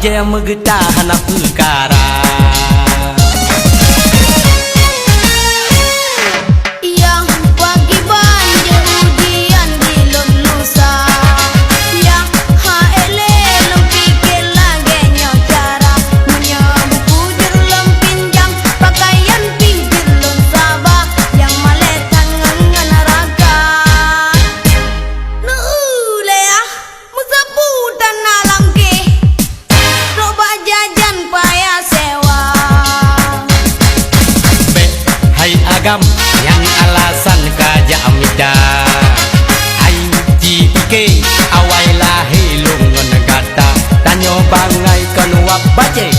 baja megetahan perkara. Agam yang alasan kaja amida aing jipike awai lahe lungon kata tanyo bangai kan wap baje